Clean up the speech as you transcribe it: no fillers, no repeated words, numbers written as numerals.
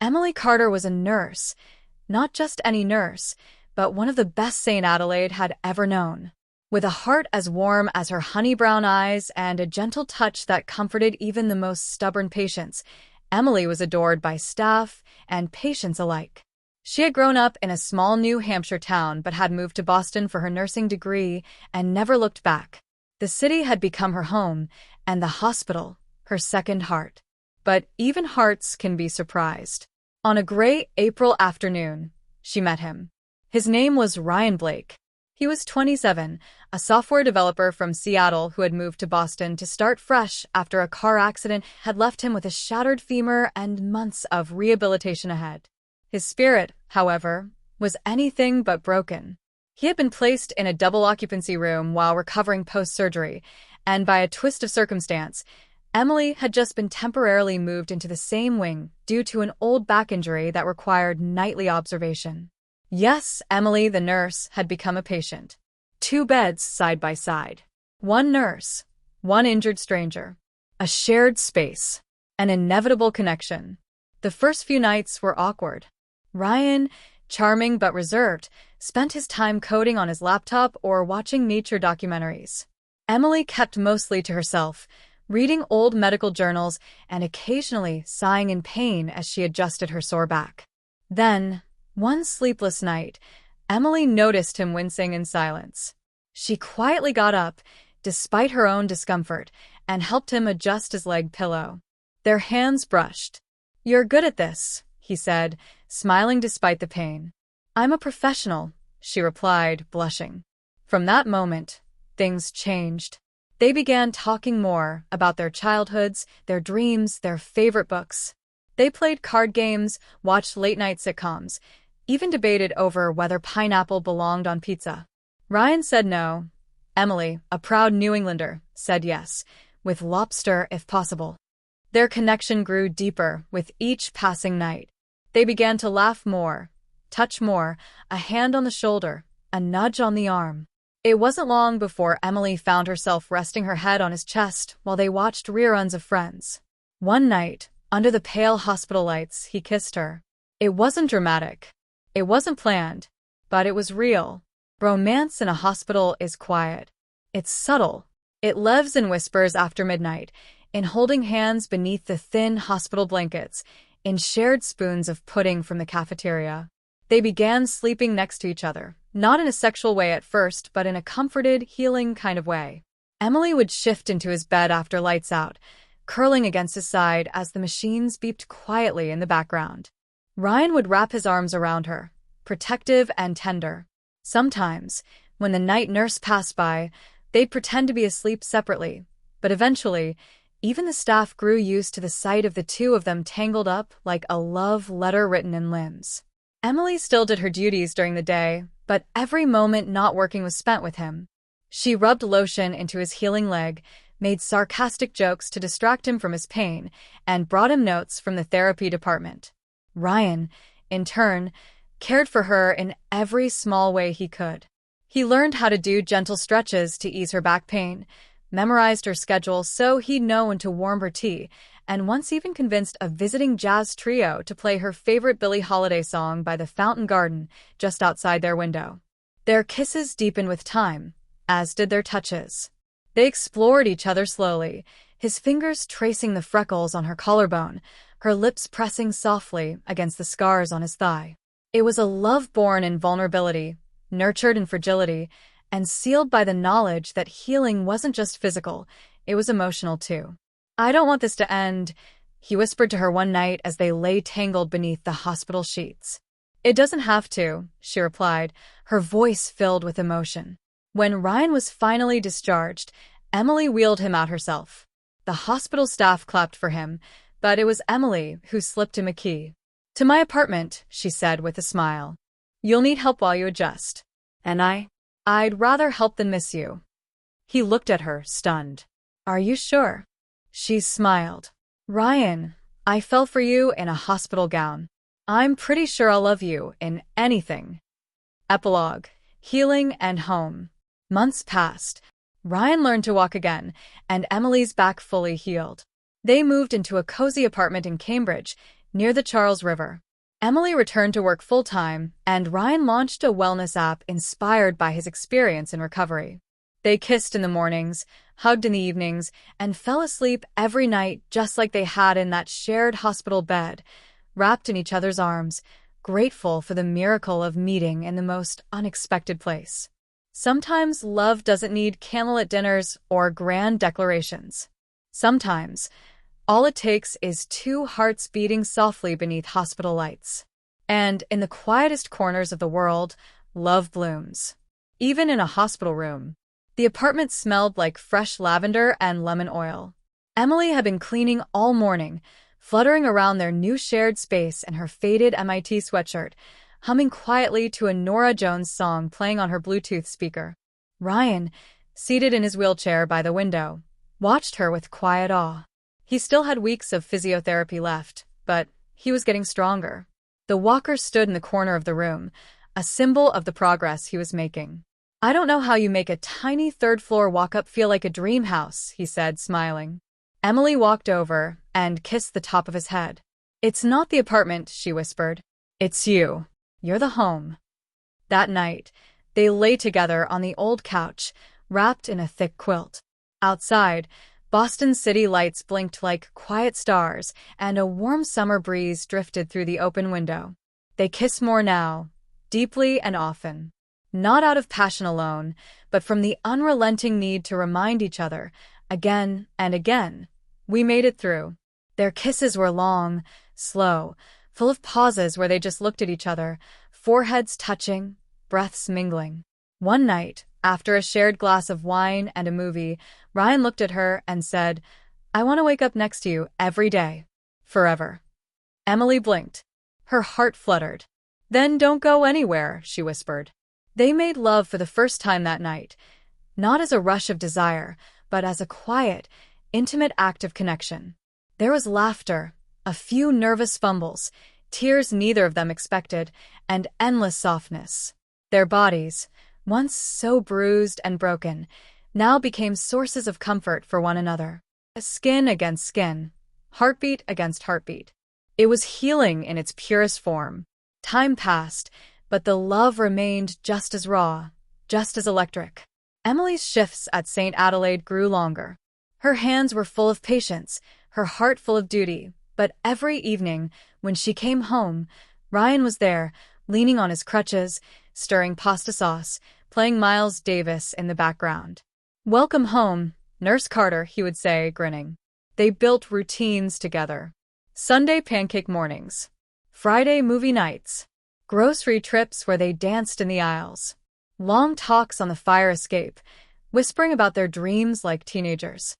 Emily Carter was a nurse, not just any nurse, but one of the best St. Adelaide had ever known. With a heart as warm as her honey-brown eyes and a gentle touch that comforted even the most stubborn patients, Emily was adored by staff and patients alike. She had grown up in a small New Hampshire town but had moved to Boston for her nursing degree and never looked back. The city had become her home, and the hospital, her second heart. But even hearts can be surprised. On a gray April afternoon, she met him. His name was Ryan Blake. He was 27, a software developer from Seattle who had moved to Boston to start fresh after a car accident had left him with a shattered femur and months of rehabilitation ahead. His spirit, however, was anything but broken. He had been placed in a double-occupancy room while recovering post-surgery, and by a twist of circumstance, Emily had just been temporarily moved into the same wing due to an old back injury that required nightly observation. Yes, Emily, the nurse, had become a patient. 2 beds side by side. 1 nurse, 1 injured stranger. A shared space. An inevitable connection. The first few nights were awkward. Ryan, charming but reserved, spent his time coding on his laptop or watching nature documentaries. Emily kept mostly to herself, reading old medical journals and occasionally sighing in pain as she adjusted her sore back. Then, one sleepless night, Emily noticed him wincing in silence. She quietly got up, despite her own discomfort, and helped him adjust his leg pillow. Their hands brushed. "You're good at this," he said, smiling despite the pain. "I'm a professional," she replied, blushing. From that moment, things changed. They began talking more about their childhoods, their dreams, their favorite books. They played card games, watched late-night sitcoms, even debated over whether pineapple belonged on pizza. Ryan said no. Emily, a proud New Englander, said yes, with lobster if possible. Their connection grew deeper with each passing night. They began to laugh more, touch more, a hand on the shoulder, a nudge on the arm. It wasn't long before Emily found herself resting her head on his chest while they watched reruns of Friends. One night, under the pale hospital lights, he kissed her. It wasn't dramatic. It wasn't planned, but it was real. Romance in a hospital is quiet. It's subtle. It lives in whispers after midnight, in holding hands beneath the thin hospital blankets, in shared spoons of pudding from the cafeteria. They began sleeping next to each other, not in a sexual way at first, but in a comforted, healing kind of way. Emily would shift into his bed after lights out, curling against his side as the machines beeped quietly in the background. Ryan would wrap his arms around her, protective and tender. Sometimes, when the night nurse passed by, they'd pretend to be asleep separately, but eventually, even the staff grew used to the sight of the two of them tangled up like a love letter written in limbs. Emily still did her duties during the day, but every moment not working was spent with him. She rubbed lotion into his healing leg, made sarcastic jokes to distract him from his pain, and brought him notes from the therapy department. Ryan, in turn, cared for her in every small way he could. He learned how to do gentle stretches to ease her back pain, memorized her schedule so he'd know when to warm her tea, and once even convinced a visiting jazz trio to play her favorite Billie Holiday song by the fountain garden just outside their window. Their kisses deepened with time, as did their touches. They explored each other slowly, his fingers tracing the freckles on her collarbone, her lips pressing softly against the scars on his thigh. It was a love born in vulnerability, nurtured in fragility, and sealed by the knowledge that healing wasn't just physical, it was emotional too. "I don't want this to end," he whispered to her one night as they lay tangled beneath the hospital sheets. "It doesn't have to," she replied, her voice filled with emotion. When Ryan was finally discharged, Emily wheeled him out herself. The hospital staff clapped for him, but it was Emily who slipped him a key. "To my apartment," she said with a smile. "You'll need help while you adjust." "And I'd rather help than miss you." He looked at her, stunned. "Are you sure?" She smiled. "Ryan, I fell for you in a hospital gown. I'm pretty sure I'll love you in anything." Epilogue. Healing and home. Months passed. Ryan learned to walk again, and Emily's back fully healed. They moved into a cozy apartment in Cambridge, near the Charles River. Emily returned to work full-time, and Ryan launched a wellness app inspired by his experience in recovery. They kissed in the mornings, hugged in the evenings, and fell asleep every night just like they had in that shared hospital bed, wrapped in each other's arms, grateful for the miracle of meeting in the most unexpected place. Sometimes love doesn't need candlelit dinners or grand declarations. Sometimes, all it takes is two hearts beating softly beneath hospital lights. And in the quietest corners of the world, love blooms. Even in a hospital room. The apartment smelled like fresh lavender and lemon oil. Emily had been cleaning all morning, fluttering around their new shared space in her faded MIT sweatshirt, humming quietly to a Norah Jones song playing on her Bluetooth speaker. Ryan, seated in his wheelchair by the window, watched her with quiet awe. He still had weeks of physiotherapy left, but he was getting stronger. The walker stood in the corner of the room, a symbol of the progress he was making. "I don't know how you make a tiny third-floor walk-up feel like a dream house," he said, smiling. Emily walked over and kissed the top of his head. "It's not the apartment," she whispered. "It's you. You're the home." That night, they lay together on the old couch, wrapped in a thick quilt. Outside, Boston city lights blinked like quiet stars, and a warm summer breeze drifted through the open window. They kiss more now, deeply and often. Not out of passion alone, but from the unrelenting need to remind each other, again and again, we made it through. Their kisses were long, slow, full of pauses where they just looked at each other, foreheads touching, breaths mingling. One night, after a shared glass of wine and a movie, Ryan looked at her and said, "I want to wake up next to you every day. Forever." Emily blinked. Her heart fluttered. "Then don't go anywhere," she whispered. They made love for the first time that night, not as a rush of desire, but as a quiet, intimate act of connection. There was laughter, a few nervous fumbles, tears neither of them expected, and endless softness. Their bodies, once so bruised and broken, now became sources of comfort for one another. Skin against skin, heartbeat against heartbeat. It was healing in its purest form. Time passed, but the love remained just as raw, just as electric. Emily's shifts at St. Adelaide grew longer. Her hands were full of patience, her heart full of duty, but every evening, when she came home, Ryan was there, leaning on his crutches, stirring pasta sauce, playing Miles Davis in the background. "Welcome home, Nurse Carter," he would say, grinning. They built routines together. Sunday pancake mornings. Friday movie nights. Grocery trips where they danced in the aisles. Long talks on the fire escape, whispering about their dreams like teenagers.